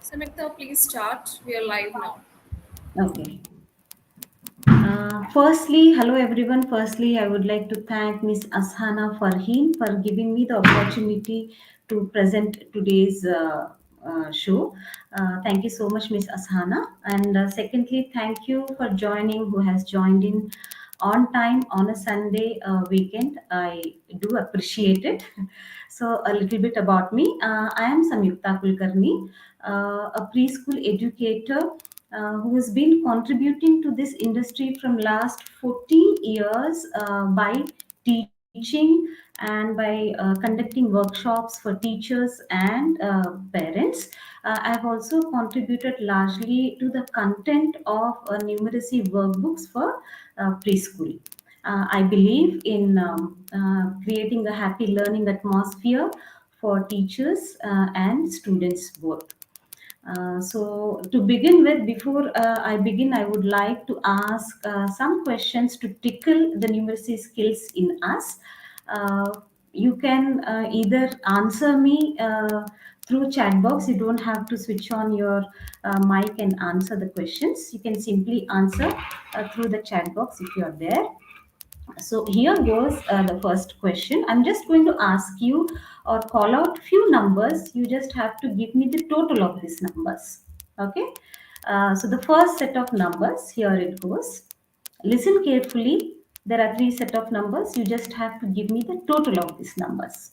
Samyukta, please start. We are live now. Okay. Firstly, hello everyone. Firstly, I would like to thank Miss Ashana Farheen for giving me the opportunity to present today's show. Thank you so much, Miss Ashana. And secondly, thank you for joining, who has joined in on time on a Sunday weekend. I do appreciate it. So, a little bit about me. I am Samyukta Kulkarni, a preschool educator who has been contributing to this industry from last 14 years by teaching and by conducting workshops for teachers and parents. I've also contributed largely to the content of numeracy workbooks for preschool. I believe in creating a happy learning atmosphere for teachers and students both. To begin with, before I begin, I would like to ask some questions to tickle the numeracy skills in us. Uh, you can either answer me through chat box. You don't have to switch on your mic and answer the questions. You can simply answer through the chat box if you are there. So here goes the first question. I'm just going to ask you or call out few numbers. You just have to give me the total of these numbers. Okay. So the first set of numbers, here it goes. Listen carefully. There are three set of numbers. You just have to give me the total of these numbers.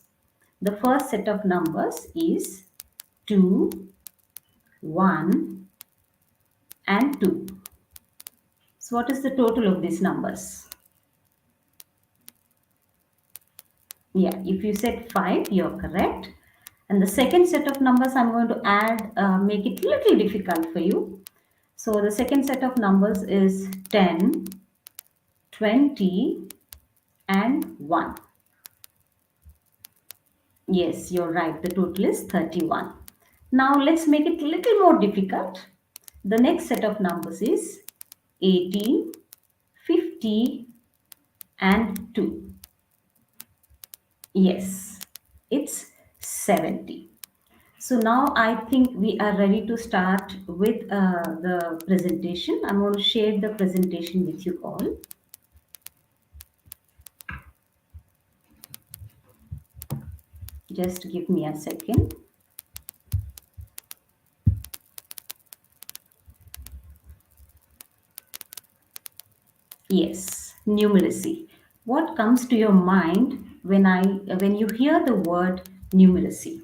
The first set of numbers is 2, 1, and 2. So what is the total of these numbers? Yeah, if you said 5, you're correct. And the second set of numbers I'm going to add, make it little difficult for you. So the second set of numbers is 10, 20, and 1. Yes, you're right. The total is 31. Now let's make it a little more difficult. The next set of numbers is 18, 50, and 2. Yes, it's 70. So now I think we are ready to start with the presentation. I'm going to share the presentation with you all. Just give me a second. Yes, numeracy. What comes to your mind when you hear the word numeracy?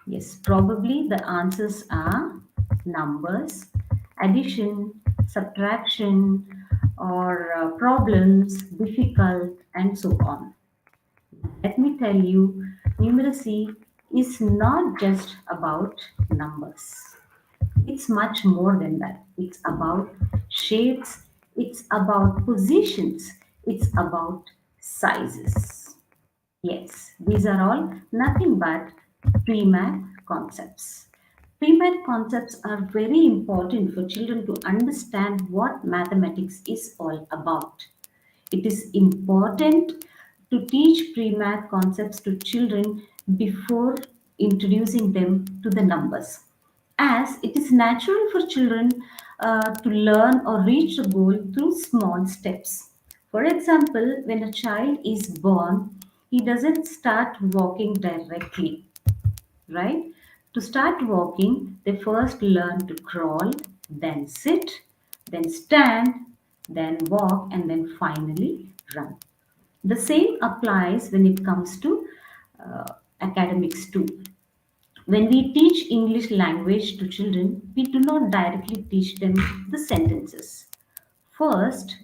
Yes, probably the answers are numbers, addition, subtraction, or problems, difficult, and so on. Let me tell you, numeracy is not just about numbers. It's much more than that. It's about shapes, it's about positions, it's about sizes. Yes, these are all nothing but pre-math concepts. Pre-math concepts are very important for children to understand what mathematics is all about. It is important to teach pre-math concepts to children before introducing them to the numbers, as it is natural for children to learn or reach a goal through small steps. For example, when a child is born, he doesn't start walking directly, right? To start walking, they first learn to crawl, then sit, then stand, then walk, and then finally run. The same applies when it comes to academics too. When we teach English language to children, we do not directly teach them the sentences. First,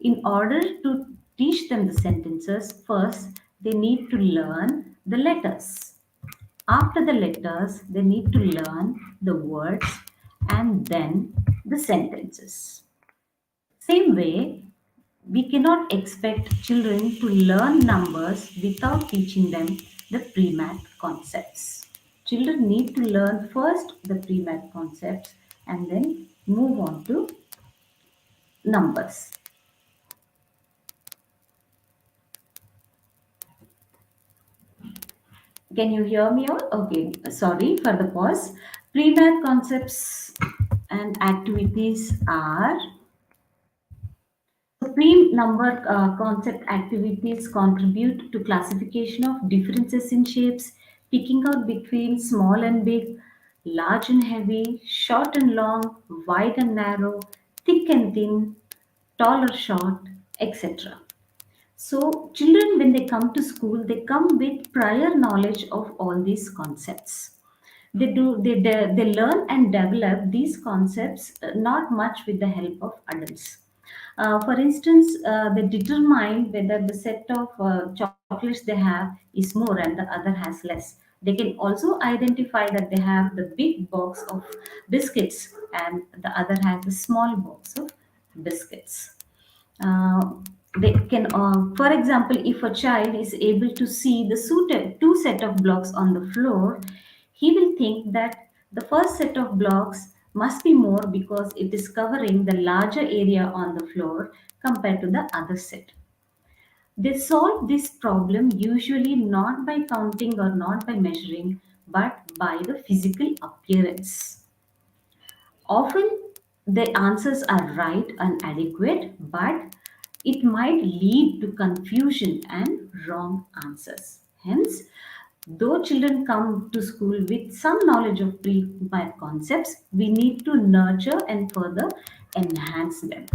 in order to teach them the sentences, first they need to learn the letters. After the letters, they need to learn the words and then the sentences. Same way, we cannot expect children to learn numbers without teaching them the pre-math concepts. Children need to learn first the pre-math concepts and then move on to numbers. Can you hear me all? Okay, sorry for the pause. Pre-math concepts and activities are pre-number concept activities contribute to classification of differences in shapes, picking out between small and big, large and heavy, short and long, wide and narrow, thick and thin, tall or short, etc. So, children, when they come to school, they come with prior knowledge of all these concepts. They learn and develop these concepts not much with the help of adults. For instance, they determine whether the set of chocolates they have is more and the other has less. They can also identify that they have the big box of biscuits and the other has a small box of biscuits. uh, they can For example, if a child is able to see the two set of blocks on the floor, he will think that the first set of blocks must be more because it is covering the larger area on the floor compared to the other set. They solve this problem usually not by counting or not by measuring, but by the physical appearance. Often the answers are right and adequate, but it might lead to confusion and wrong answers. Hence, though children come to school with some knowledge of pre-math concepts, we need to nurture and further enhance them.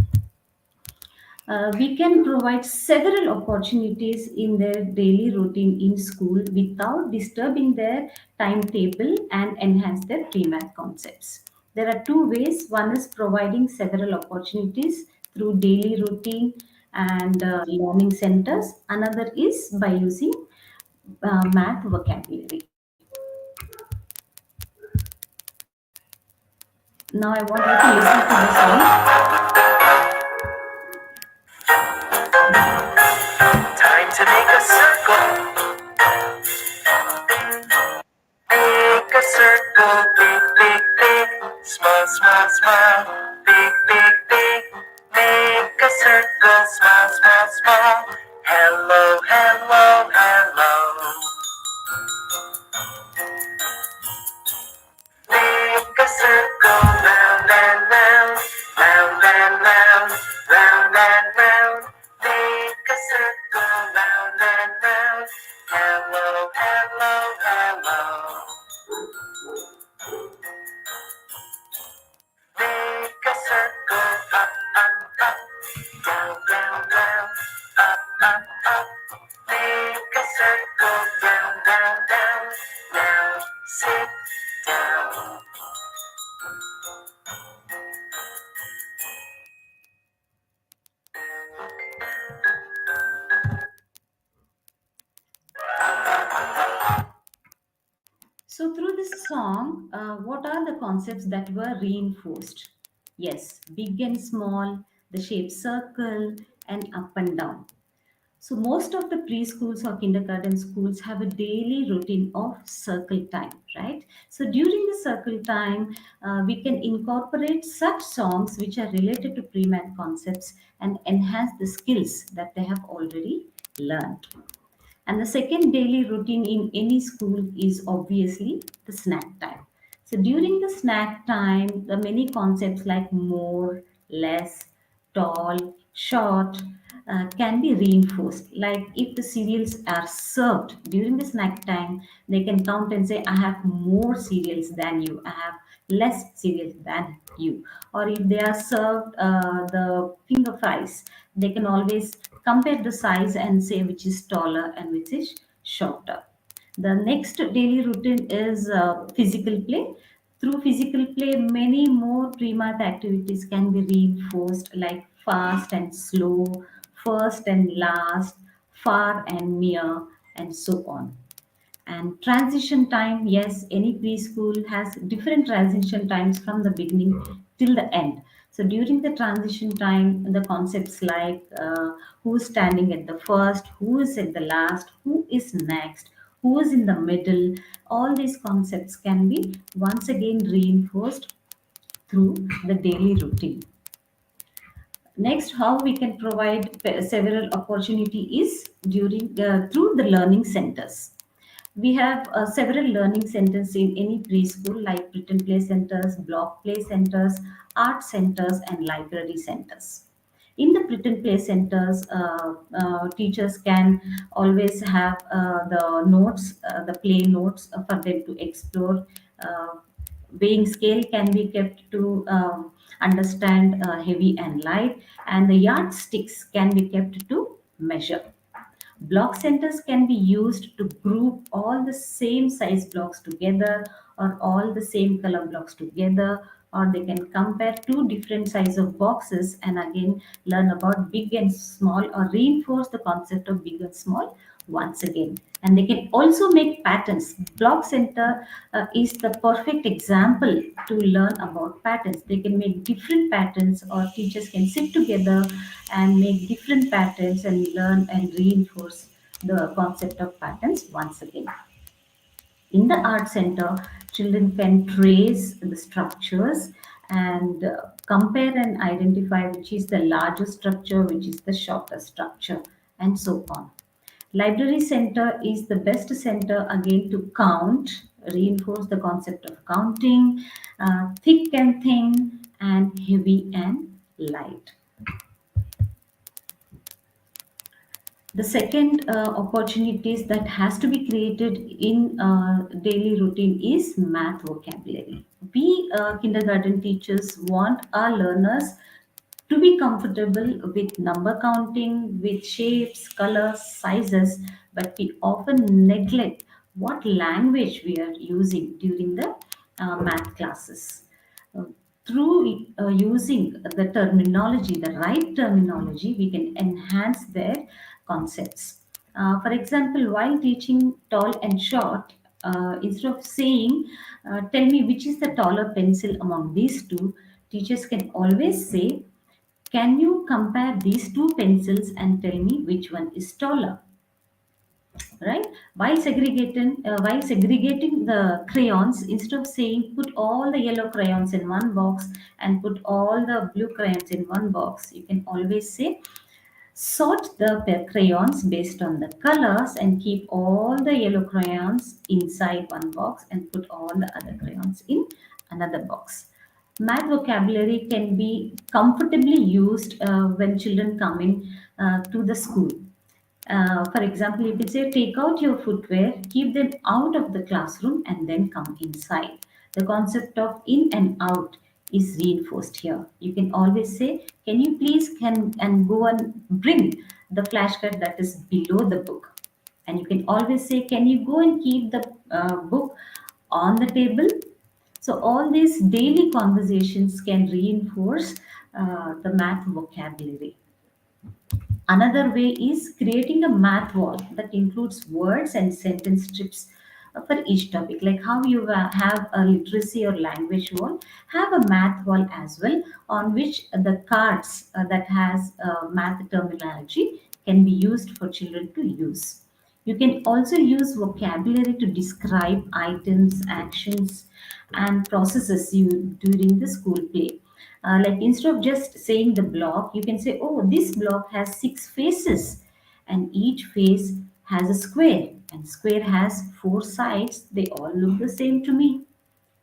We can provide several opportunities in their daily routine in school without disturbing their timetable and enhance their pre-math concepts. There are two ways. One is providing several opportunities through daily routine and learning centers. Another is by using math vocabulary. Now I want you to listen to the song. Time to make a circle. Make a circle. Big, big, big. Small, small, small. Big, big, big. Make a circle. Small, small, small. Hello, hello, hello. Make a circle. Round and round. Round and round. Round and round. Make a circle. Round and round. Hello, hello, hello. Make a circle. Up, up, up. Down, down, down. Up, up, up. Make a circle. Down, down, down. Now sit down. So, through this song, what are the concepts that were reinforced? Yes, big and small, the shape circle, and up and down. So, most of the preschools or kindergarten schools have a daily routine of circle time, right? So, during the circle time, we can incorporate such songs which are related to pre math concepts and enhance the skills that they have already learned. And the second daily routine in any school is obviously the snack time. So during the snack time, the many concepts like more, less, tall, short can be reinforced. Like if the cereals are served during the snack time, they can count and say, I have more cereals than you, I have less cereals than you. Or if they are served the finger fries, they can always compare the size and say which is taller and which is shorter. The next daily routine is physical play. Through physical play, many more pre-math activities can be reinforced, like fast and slow, first and last, far and near, and so on. And transition time, yes, any preschool has different transition times from the beginning till the end. So during the transition time, the concepts like who's standing at the first, who is at the last, who is next, who is in the middle, all these concepts can be once again reinforced through the daily routine. Next, how we can provide several opportunity is during through the learning centers. We have several learning centers in any preschool, like pretend play centers, block play centers, art centers, and library centers. In the pretend play centers, teachers can always have the notes, the play notes for them to explore. Uh, Weighing scale can be kept to understand heavy and light, and the yardsticks can be kept to measure. Block centers can be used to group all the same size blocks together, or all the same color blocks together, or they can compare two different size of boxes and again learn about big and small, or reinforce the concept of big and small once again. And they can also make patterns. Block center is the perfect example to learn about patterns. They can make different patterns, or teachers can sit together and make different patterns and learn and reinforce the concept of patterns once again. In the art center, children can trace the structures and compare and identify which is the largest structure, which is the shortest structure, and so on. Library center is the best center again to count, reinforce the concept of counting, thick and thin, and heavy and light. The second opportunities that has to be created in daily routine is math vocabulary. We kindergarten teachers want our learners to be comfortable with number counting, with shapes, colors, sizes, but we often neglect what language we are using during the math classes. Uh, Through using the terminology, the right terminology, we can enhance their concepts. For example, while teaching tall and short, instead of saying, tell me which is the taller pencil among these two, teachers can always say, can you compare these two pencils and tell me which one is taller? Right? While segregating the crayons, instead of saying put all the yellow crayons in one box and put all the blue crayons in one box, you can always say sort the crayons based on the colors and keep all the yellow crayons inside one box and put all the other crayons in another box. Math vocabulary can be comfortably used when children come in to the school. For example, you can say, take out your footwear, keep them out of the classroom, and then come inside. The concept of in and out is reinforced here. You can always say, can you please can and go and bring the flashcard that is below the book. And you can always say, can you go and keep the book on the table? So all these daily conversations can reinforce the math vocabulary. Another way is creating a math wall that includes words and sentence strips for each topic. Like how you have a literacy or language wall, have a math wall as well, on which the cards that has math terminology can be used for children to use. You can also use vocabulary to describe items, actions, and processes you during the school play. Like instead of just saying the block, you can say, oh, this block has six faces, and each face has a square, and square has four sides. They all look the same to me.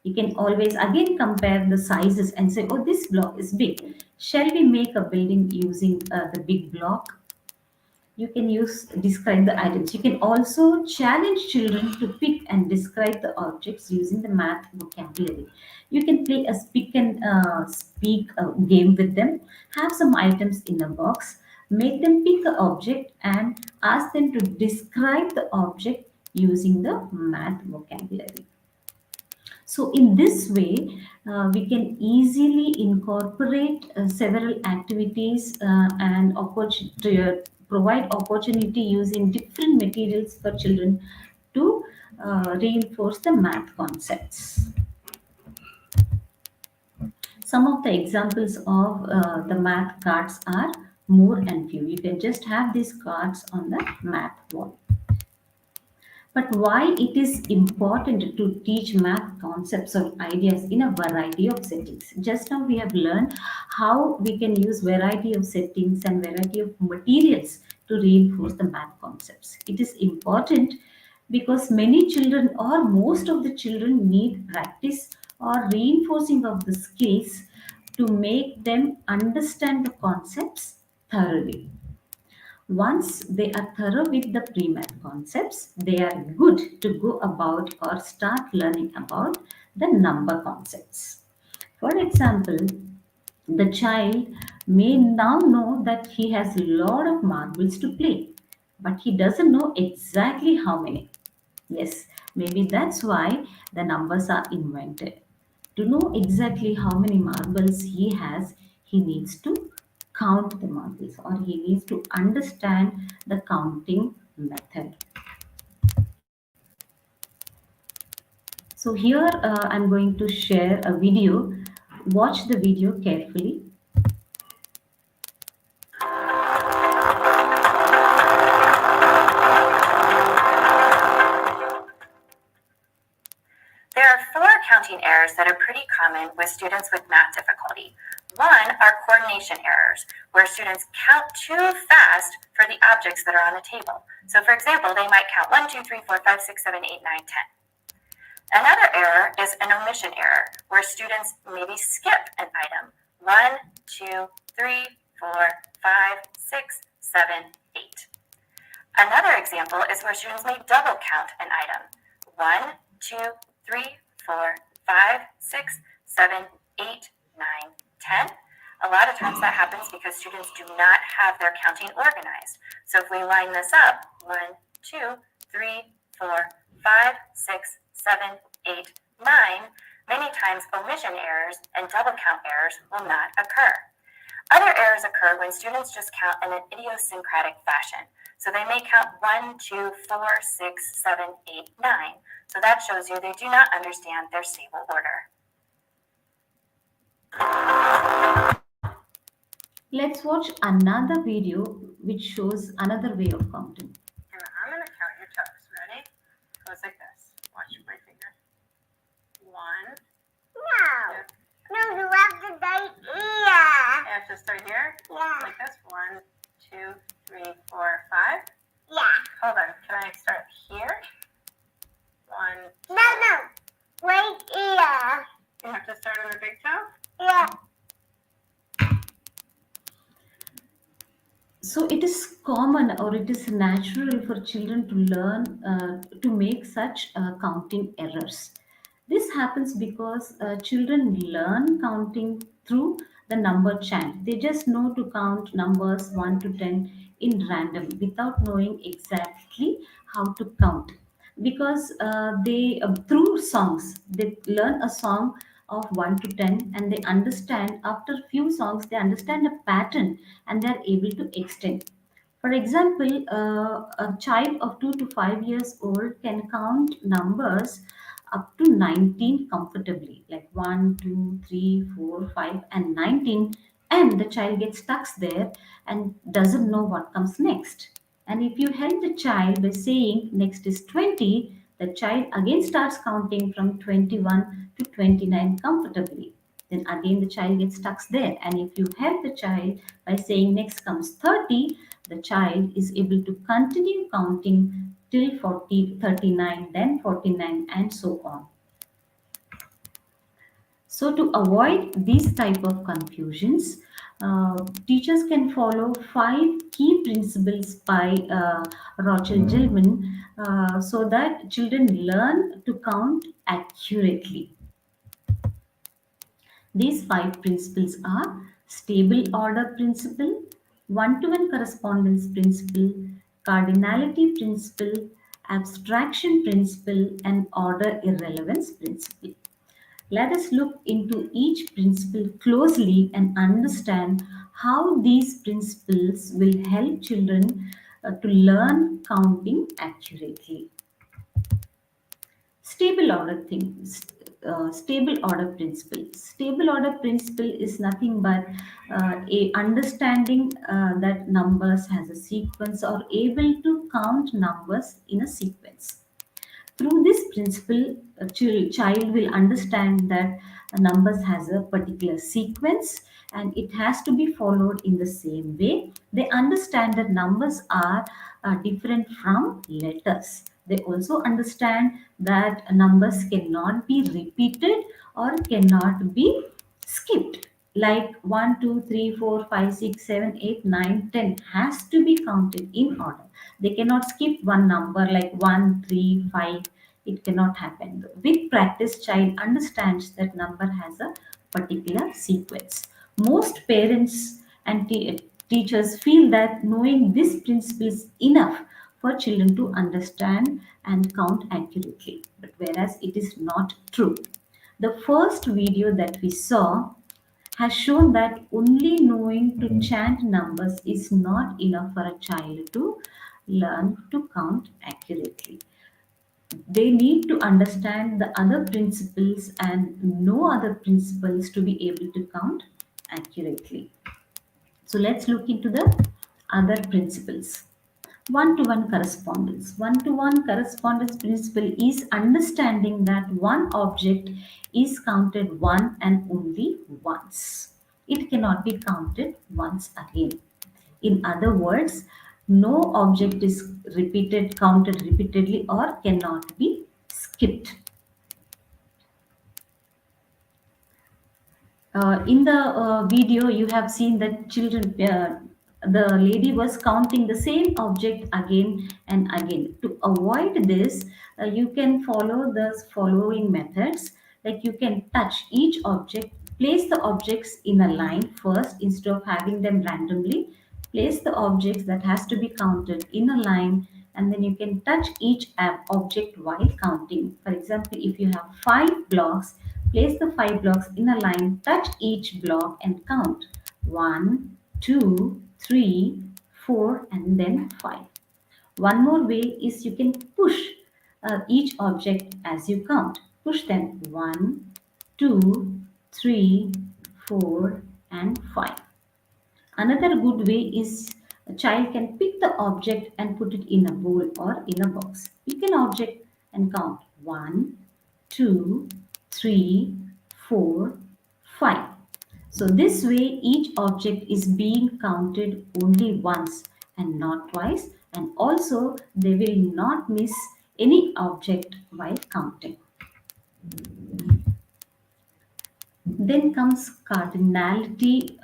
You can always again compare the sizes and say, oh, this block is big. Shall we make a building using the big block? You can use describe the items. You can also challenge children to pick and describe the objects using the math vocabulary. You can play a speak game with them. Have some items in a box, make them pick an object and ask them to describe the object using the math vocabulary. So, in this way, we can easily incorporate several activities and provide opportunity using different materials for children to reinforce the math concepts. Some of the examples of the math cards are more and few. You can just have these cards on the math wall. But why it is important to teach math concepts or ideas in a variety of settings? Just now we have learned how we can use variety of settings and variety of materials to reinforce the math concepts. It is important because many children or most of the children need practice or reinforcing of the skills to make them understand the concepts thoroughly. Once they are thorough with the pre-math concepts, they are good to go about or start learning about the number concepts. For example, the child may now know that he has a lot of marbles to play, but he doesn't know exactly how many. Yes, maybe that's why the numbers are invented. To know exactly how many marbles he has, he needs to count the marbles or he needs to understand the counting method. So, here I'm going to share a video. Watch the video carefully. There are four counting errors that are pretty common with students with math difficulty. One are coordination errors, where students count too fast for the objects that are on the table. So for example, they might count 1, 2, 3, 4, 5, 6, 7, 8, 9, 10. Another error is an omission error, where students maybe skip an item. 1, 2, 3, 4, 5, 6, 7, 8. Another example is where students may double count an item. 1, 2, 3, 4, 5, 6, 7, 8, 9, 10. A lot of times that happens because students do not have their counting organized. So if we line this up, 1, 2, 3, 4, 5, 6, 7, 8, 9, many times omission errors and double count errors will not occur. Other errors occur when students just count in an idiosyncratic fashion. So they may count 1, 2, 4, 6, 7, 8, 9. So that shows you they do not understand their stable order. Let's watch another video which shows another way of counting. I'm going to count your toes. Ready? Goes like this. Watch my finger. 1. No, you have to start here. I have to start here? Yeah. Like this. 1, 2, 3, 4, 5. Yeah. Hold on. Can I start here? 1. No. Right here. You have to start on the big toe? Yeah. So it is common or it is natural for children to learn to make such counting errors. This happens because children learn counting through the number chant. They just know to count numbers 1 to 10 in random without knowing exactly how to count. Because they, through songs, they learn a song of 1 to 10 and they understand after few songs, they understand a pattern and they are able to extend. For example, a child of 2 to 5 years old can count numbers up to 19 comfortably, like 1, 2, 3, 4, 5, and 19. And the child gets stuck there and doesn't know what comes next. And if you help the child by saying next is 20, the child again starts counting from 21 to 29 comfortably. Then again the child gets stuck there. And if you help the child by saying next comes 30, the child is able to continue counting till 40, 39, then 49, and so on. So to avoid these type of confusions, teachers can follow 5 key principles by Roger Gilman so that children learn to count accurately. These 5 principles are stable order principle, one-to-one correspondence principle, cardinality principle, abstraction principle, and order irrelevance principle. Let us look into each principle closely and understand how these principles will help children to learn counting accurately. Stable order things. Stable order principle. Stable order principle is nothing but a understanding that numbers has a sequence or able to count numbers in a sequence. Through this principle, a child will understand that numbers has a particular sequence and it has to be followed in the same way. They understand that numbers are different from letters. They also understand that numbers cannot be repeated or cannot be skipped. Like 1, 2, 3, 4, 5, 6, 7, 8, 9, 10 has to be counted in order. They cannot skip one number like 1, 3, 5. It cannot happen. With practice, child understands that number has a particular sequence. Most parents and teachers feel that knowing this principle is enough for children to understand and count accurately, but whereas it is not true. The first video that we saw has shown that only knowing to chant numbers is not enough for a child to learn to count accurately. They need to understand the other principles and know other principles to be able to count accurately. So let's look into the other principles. One to one correspondence. One to one correspondence principle is understanding that one object is counted one and only once. It cannot be counted once again. In other words, no object is counted repeatedly, or cannot be skipped. In the video, you have seen that the lady was counting the same object again and again. To avoid this, you can follow the following methods. Like you can touch each object, place the objects in a line first instead of having them randomly. Place the objects that has to be counted in a line, and then you can touch each object while counting. For example, if you have 5 blocks, place the 5 blocks in a line, touch each block and count 1, 2, 3, 4, and then 5. One more way is you can push each object as you count. Push them 1, 2, 3, 4, and 5. Another good way is a child can pick the object and put it in a bowl or in a box. Pick an object and count 1, 2, 3, 4, 5. So this way each object is being counted only once and not twice, and also they will not miss any object while counting. Then comes cardinality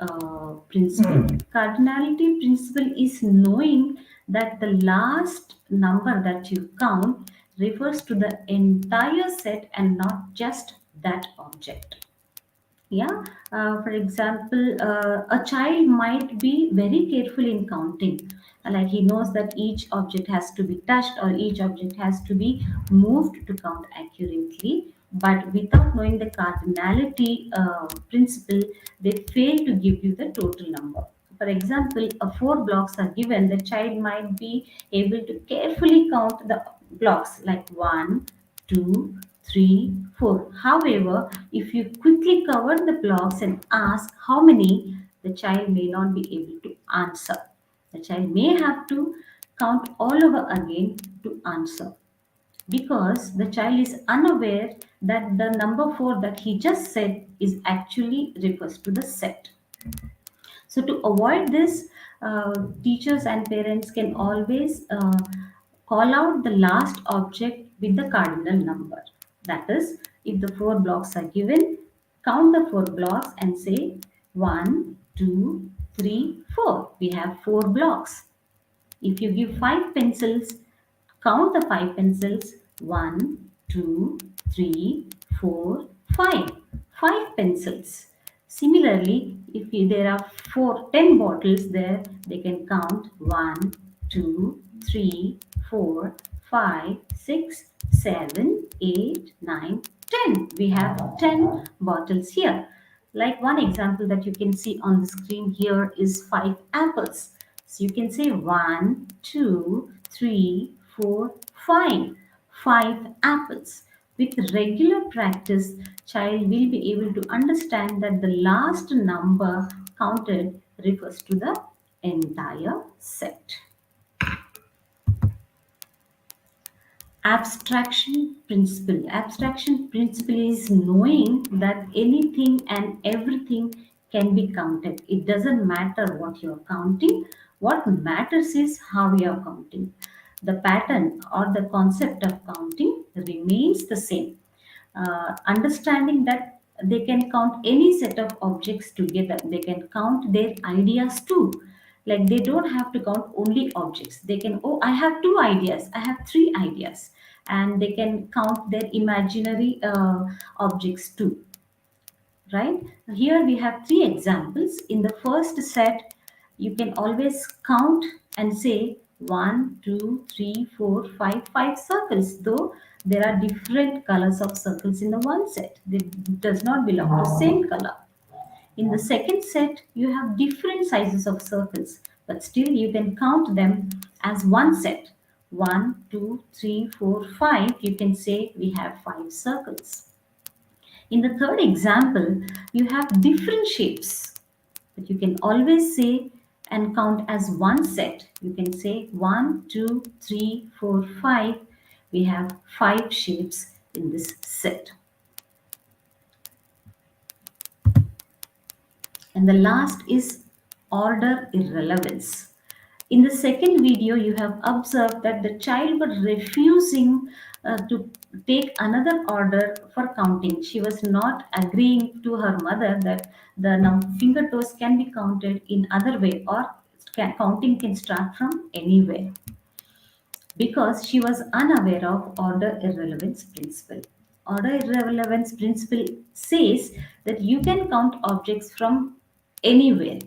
principle. Cardinality principle is knowing that the last number that you count refers to the entire set and not just that object. Yeah, for example, a child might be very careful in counting. Like he knows that each object has to be touched or each object has to be moved to count accurately. But without knowing the cardinality principle, they fail to give you the total number. For example, 4 blocks are given, the child might be able to carefully count the blocks like 1, 2, 3, 4. However, if you quickly cover the blocks and ask how many, the child may not be able to answer. The child may have to count all over again to answer, because the child is unaware that the number 4 that he just said is actually refers to the set. So to avoid this, teachers and parents can always call out the last object with the cardinal number. That is, if the 4 blocks are given, count the 4 blocks and say 1, 2, 3, 4. We have 4 blocks. If you give 5 pencils, count the 5 pencils 1, 2, 3, 4, 5. 5 pencils. Similarly, if there are 10 bottles there, they can count 1, 2, 3, 4, 5, 6, 7, 8, 9, 10. We have 10 bottles here. Like one example that you can see on the screen here is 5 apples. So you can say 1, 2, 3, 4, 5. 5 apples. With regular practice, child will be able to understand that the last number counted refers to the entire set. Abstraction principle is knowing that anything and everything can be counted. It doesn't matter what you're counting. What matters is how you're counting. The pattern or the concept of counting remains the same. Understanding that they can count any set of objects together, they can count their ideas too. Like they don't have to count only objects. They can, oh, I have two ideas, I have three ideas, and they can count their imaginary objects too, right? Here we have three examples. In the first set, you can always count and say one, two, three, four, five circles, though there are different colors of circles in the one set. They does not belong to same color. In the second set, you have different sizes of circles, but still you can count them as one set. One, two, three, four, five. You can say we have five circles. In the third example, you have different shapes, but you can always say and count as one set. You can say one, two, three, four, five. We have five shapes in this set. And the last is order irrelevance. In the second video, you have observed that the child was refusing to take another order for counting. She was not agreeing to her mother that the finger toes can be counted in other way, or counting can start from anywhere, because she was unaware of order irrelevance principle. Order irrelevance principle says that you can count objects from anywhere,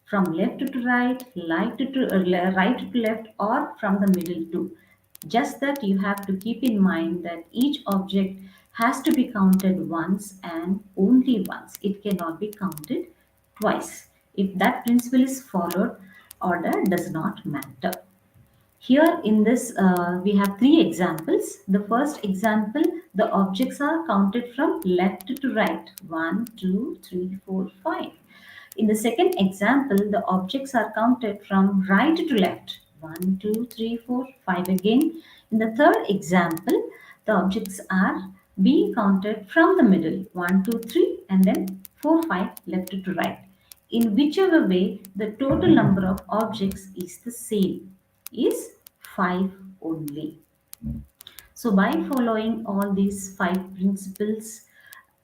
from left to right, right to left, or from the middle too. Just that you have to keep in mind that each object has to be counted once and only once. It cannot be counted twice. If that principle is followed, order does not matter. Here in this, we have three examples. The first example, the objects are counted from left to right. One, two, three, four, five. In the second example, the objects are counted from right to left. One, two, three, four, five again. In the third example, the objects are being counted from the middle. One, two, three, and then four, five, left to right. In whichever way, the total number of objects is the same, is 5 only. So by following all these 5 principles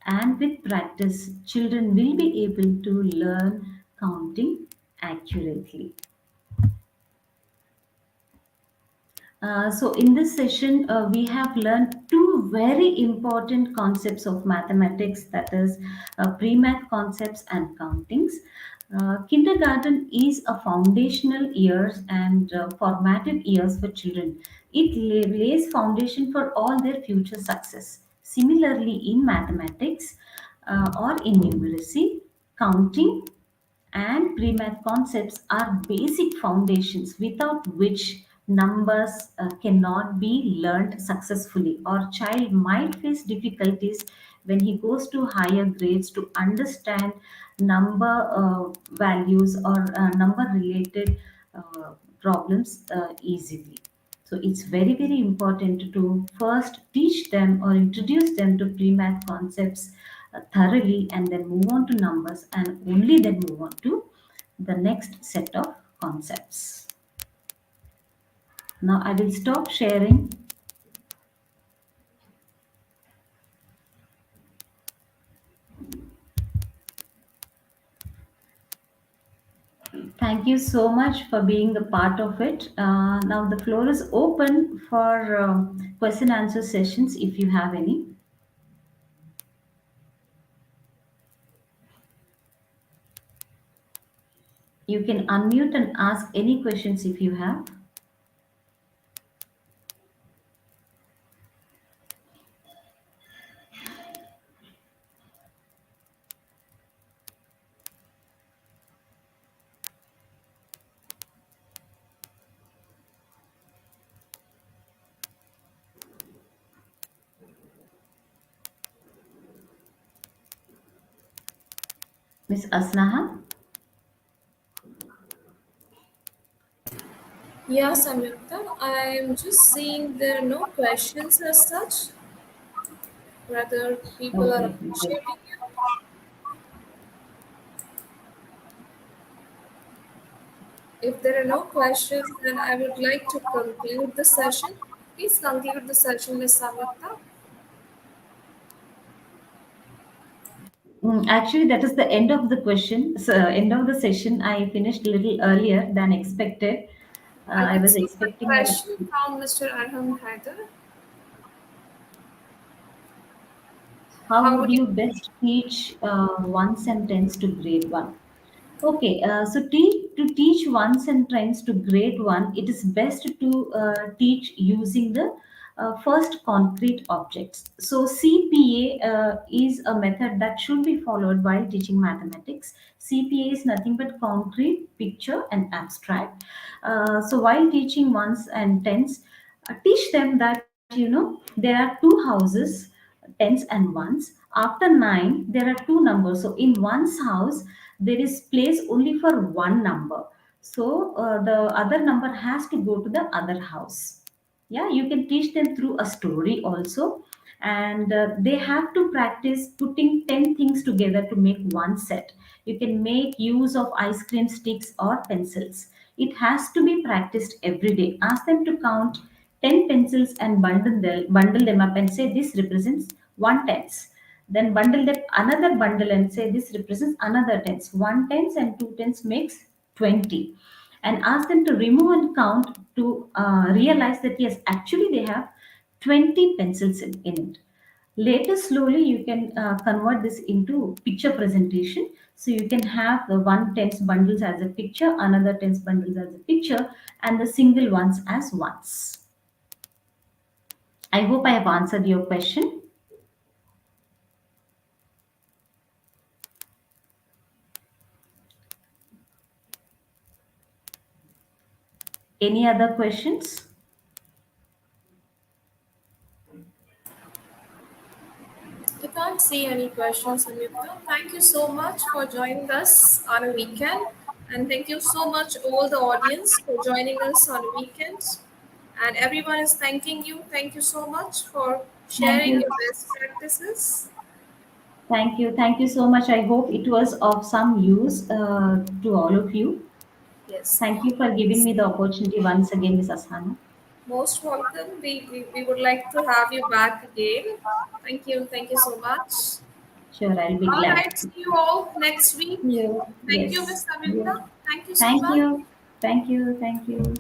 and with practice, children will be able to learn counting accurately. So in this session, we have learned two very important concepts of mathematics, that is pre-math concepts and countings. Kindergarten is a foundational years and formative years for children. It lays foundation for all their future success. Similarly, in mathematics or in numeracy, counting and pre-math concepts are basic foundations without which numbers cannot be learned successfully, or child might face difficulties when he goes to higher grades to understand number values or number related problems easily. So it's very important to first teach them or introduce them to pre-math concepts thoroughly, and then move on to numbers, and only then move on to the next set of concepts. Now I will stop sharing. Thank you so much for being a part of it. Now the floor is open for question answer sessions if you have any. You can unmute and ask any questions if you have. Miss Asnaha? Yeah, Samyukta, I'm just seeing there are no questions as such. Rather, people are Okay, good. appreciating you. If there are no questions, then I would like to conclude the session. Please conclude the session, Ms. Samyukta. Actually, that is the end of the question. So, end of the session. I finished a little earlier than expected. I I could was see one expecting that. question from Mr. Arham Haider. How How would would you? you best teach one sentence to grade one? Okay, so to teach one sentence to grade one, it is best to teach using the first concrete objects. So CPA is a method that should be followed while teaching mathematics. CPA is nothing but concrete, picture, and abstract. So while teaching ones and tens, teach them that there are two houses, tens and ones. After 9 there are two numbers, so in one's house there is place only for one number, so the other number has to go to the other house. Yeah, you can teach them through a story also. And they have to practice putting 10 things together to make one set. You can make use of ice cream sticks or pencils. It has to be practiced every day. Ask them to count 10 pencils and bundle them up and say this represents one tens. Then bundle them another bundle and say this represents another tens. One tens and two tens makes 20. And ask them to remove and count to realize that yes, actually they have 20 pencils in it. Later, slowly you can convert this into picture presentation. So you can have the one tens bundles as a picture, another tens bundles as a picture, and the single ones as ones. I hope I have answered your question. Any other questions? I can't see any questions, Samyukta. Thank you so much for joining us on a weekend. And thank you so much, all the audience, for joining us on a weekend. And everyone is thanking you. Thank you so much for Thank sharing you. your best practices. Thank you. Thank you so much. I hope it was of some use to all of you. Yes. Thank you for giving me the opportunity once again, Ms. Asana. Most welcome. We would like to have you back again. Thank you. Thank you so much. Sure, I'll be All glad. right. See you all next week. See you. Thank you, Yes. Miss Samyukta. You. Thank you so Thank much. you. Thank you. Thank you.